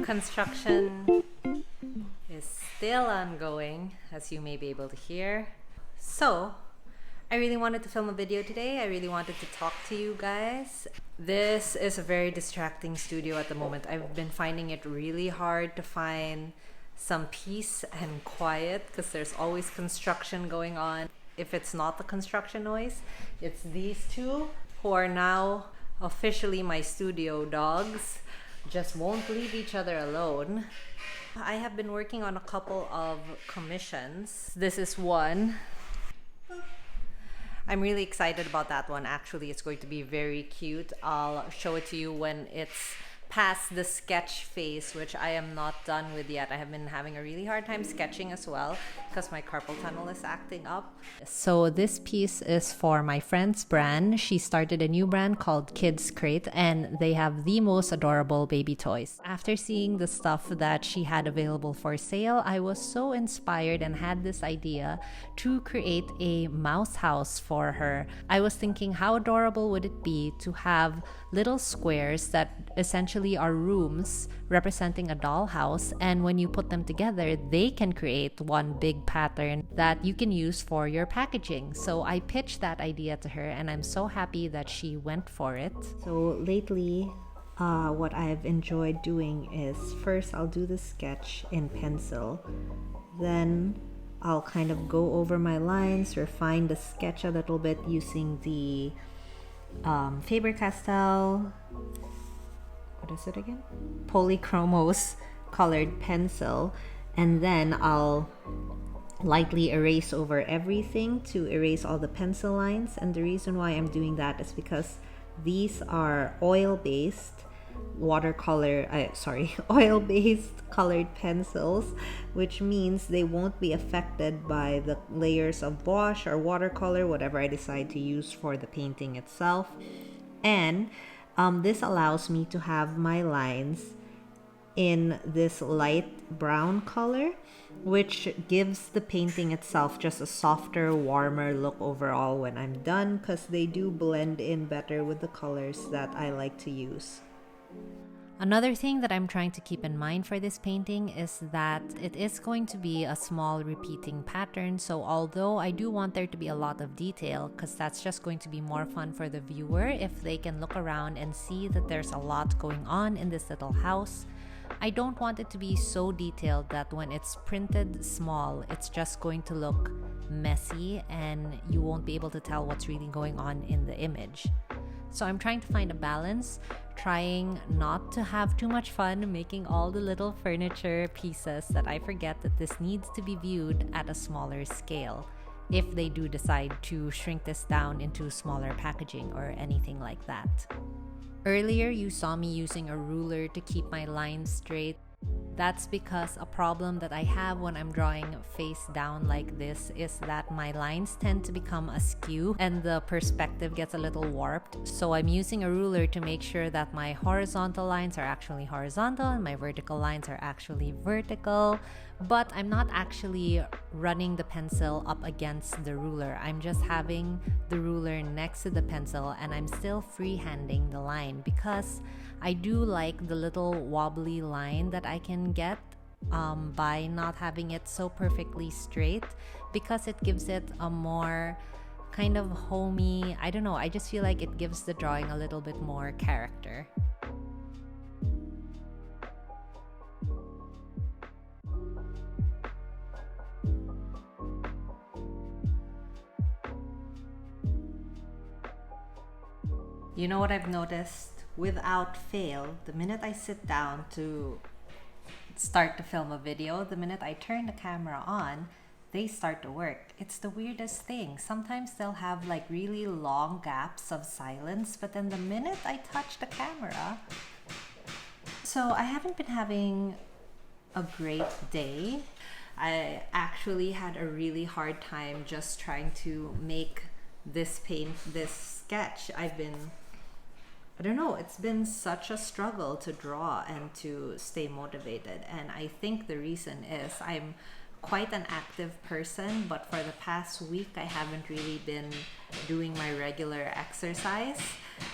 Construction is still ongoing, as you may be able to hear. So, I really wanted to film a video today. I really wanted to talk to you guys. This is a very distracting studio at the moment. I've been finding it really hard to find some peace and quiet because there's always construction going on. If it's not the construction noise, it's these two who are now officially my studio dogs. Just won't leave each other alone. I have been working on a couple of commissions. This is one. I'm really excited about that one. Actually, it's going to be very cute. I'll show it to you when it's past the sketch phase, which I am not done with yet. I have been having a really hard time sketching as well because my carpal tunnel is acting up. So this piece is for my friend's brand. She started a new brand called Kids Crate, and they have the most adorable baby toys. After seeing the stuff that she had available for sale, I was so inspired and had this idea to create a mouse house for her. I was thinking, how adorable would it be to have little squares that essentially are rooms representing a dollhouse, and when you put them together, they can create one big pattern that you can use for your packaging. So I pitched that idea to her, and I'm so happy that she went for it. So lately, what I've enjoyed doing is first I'll do the sketch in pencil, then I'll kind of go over my lines, refine the sketch a little bit using the Faber-Castell, what is it again? Polychromos colored pencil, and then I'll lightly erase over everything to erase all the pencil lines. And the reason why I'm doing that is because these are oil-based oil-based colored pencils, which means they won't be affected by the layers of wash or watercolor, whatever I decide to use for the painting itself. And this allows me to have my lines in this light brown color, which gives the painting itself just a softer, warmer look overall when I'm done, because they do blend in better with the colors that I like to use. Another thing that I'm trying to keep in mind for this painting is that it is going to be a small repeating pattern. So although I do want there to be a lot of detail, because that's just going to be more fun for the viewer if they can look around and see that there's a lot going on in this little house, I don't want it to be so detailed that when it's printed small, it's just going to look messy and you won't be able to tell what's really going on in the image. So I'm trying to find a balance, trying not to have too much fun making all the little furniture pieces that I forget that this needs to be viewed at a smaller scale if they do decide to shrink this down into smaller packaging or anything like that. Earlier, you saw me using a ruler to keep my lines straight. That's because a problem that I have when I'm drawing face down like this is that my lines tend to become askew and the perspective gets a little warped. So I'm using a ruler to make sure that my horizontal lines are actually horizontal and my vertical lines are actually vertical. But I'm not actually running the pencil up against the ruler. I'm just having the ruler next to the pencil and I'm still freehanding the line because I do like the little wobbly line that I can get by not having it so perfectly straight, because it gives it a more kind of homey, I don't know, I just feel like it gives the drawing a little bit more character. You know what I've noticed? Without fail, the minute I sit down to start to film a video, the minute I turn the camera on, they start to work. It's the weirdest thing. Sometimes they'll have like really long gaps of silence, but then the minute I touch the camera... So I haven't been having a great day. I actually had a really hard time just trying to make this sketch. I don't know, it's been such a struggle to draw and to stay motivated. And I think the reason is I'm quite an active person, but for the past week, I haven't really been doing my regular exercise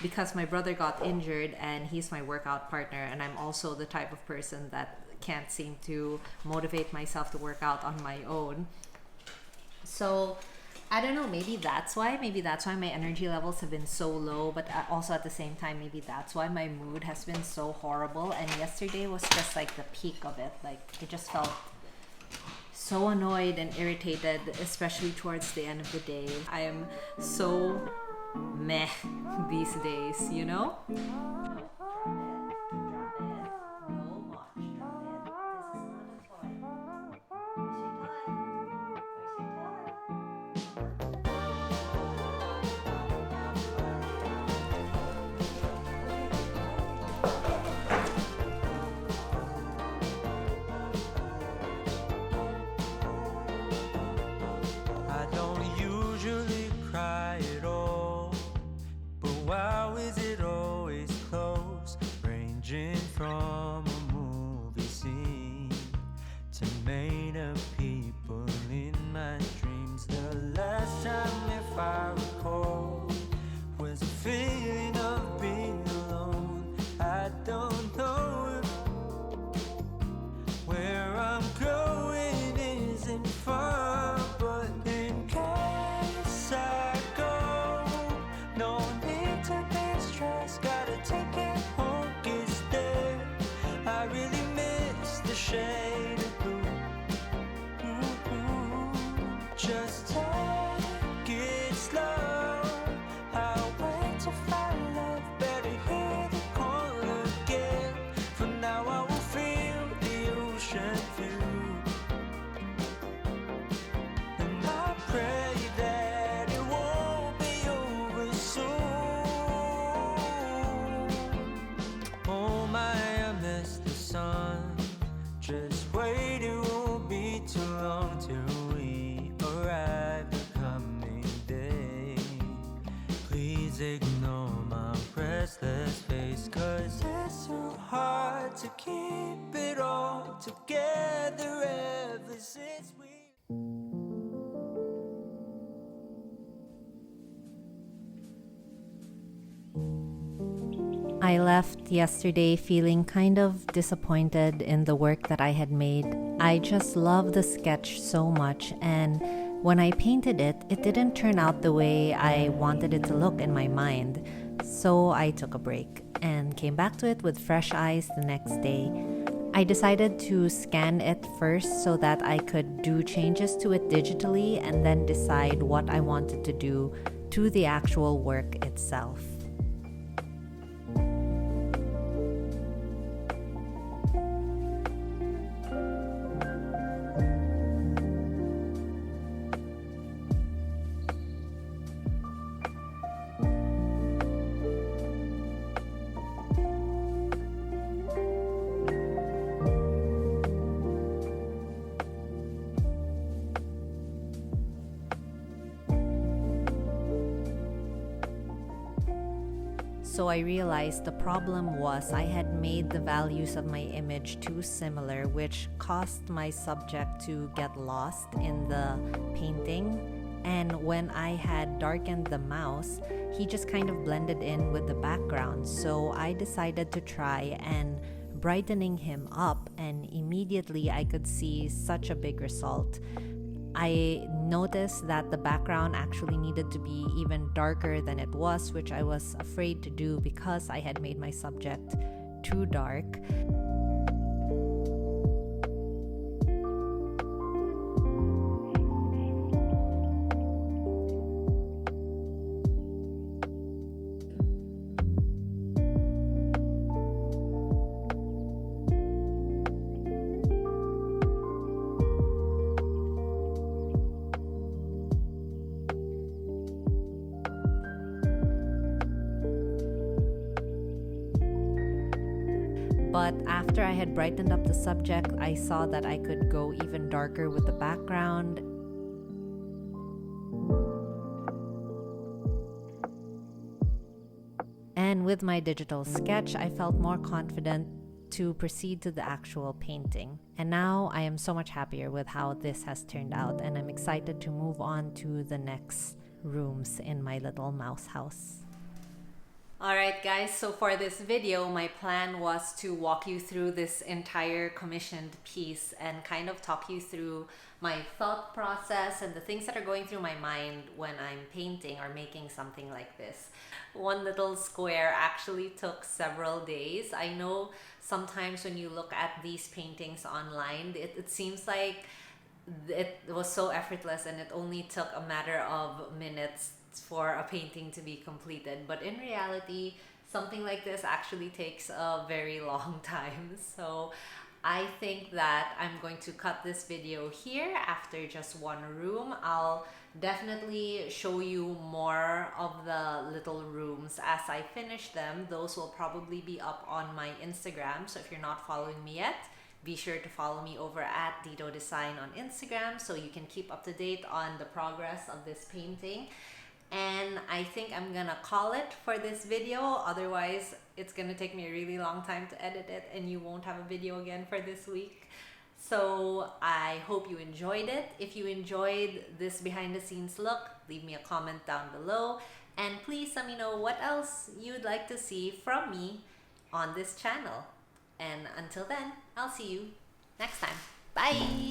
because my brother got injured and he's my workout partner, and I'm also the type of person that can't seem to motivate myself to work out on my own. So I don't know, maybe that's why my energy levels have been so low, but also at the same time, maybe that's why my mood has been so horrible. And yesterday was just like the peak of it. Like, I just felt so annoyed and irritated, especially towards the end of the day. I am so meh these days, you know? I don't usually cry at all, but why is it always close? Ranging from a movie scene to made up people in my dreams. The last time, if I recall, was a feeling of being alone. I don't know if where I'm going isn't far, but in case I go, no need to be stressed. Gotta take it home, gets there. I really miss the shade of blue. Just take it slow. I'll wait to find love. Better hear the call again. For now, I will feel the ocean view, and I pray that it won't be over soon. Oh my, I miss the sun. Just wait, it won't be too long till we arrive the coming day. Please ignore my restless face, 'cause it's so hard to keep it all together ever since we... I left yesterday feeling kind of disappointed in the work that I had made. I just love the sketch so much, and when I painted it, it didn't turn out the way I wanted it to look in my mind. So I took a break and came back to it with fresh eyes the next day. I decided to scan it first so that I could do changes to it digitally and then decide what I wanted to do to the actual work itself. So I realized the problem was I had made the values of my image too similar, which caused my subject to get lost in the painting. And when I had darkened the mouse, he just kind of blended in with the background. So I decided to try and brightening him up, and immediately I could see such a big result. I noticed that the background actually needed to be even darker than it was, which I was afraid to do because I had made my subject too dark. But after I had brightened up the subject, I saw that I could go even darker with the background. And with my digital sketch, I felt more confident to proceed to the actual painting. And now I am so much happier with how this has turned out, and I'm excited to move on to the next rooms in my little mouse house. Alright guys, so for this video, my plan was to walk you through this entire commissioned piece and kind of talk you through my thought process and the things that are going through my mind when I'm painting or making something like this. One little square actually took several days. I know sometimes when you look at these paintings online, it seems like it was so effortless and it only took a matter of minutes for a painting to be completed, but in reality something like this actually takes a very long time. So I think that I'm going to cut this video here after just one room. I'll definitely show you more of the little rooms as I finish them. Those will probably be up on my Instagram, so if you're not following me yet, be sure to follow me over at Dito Design on Instagram so you can keep up to date on the progress of this painting. And I think I'm gonna call it for this video, otherwise it's gonna take me a really long time to edit it and you won't have a video again for this week. So I hope you enjoyed it. If you enjoyed this behind the scenes look, leave me a comment down below, and please let me know what else you'd like to see from me on this channel. And until then, I'll see you next time. Bye!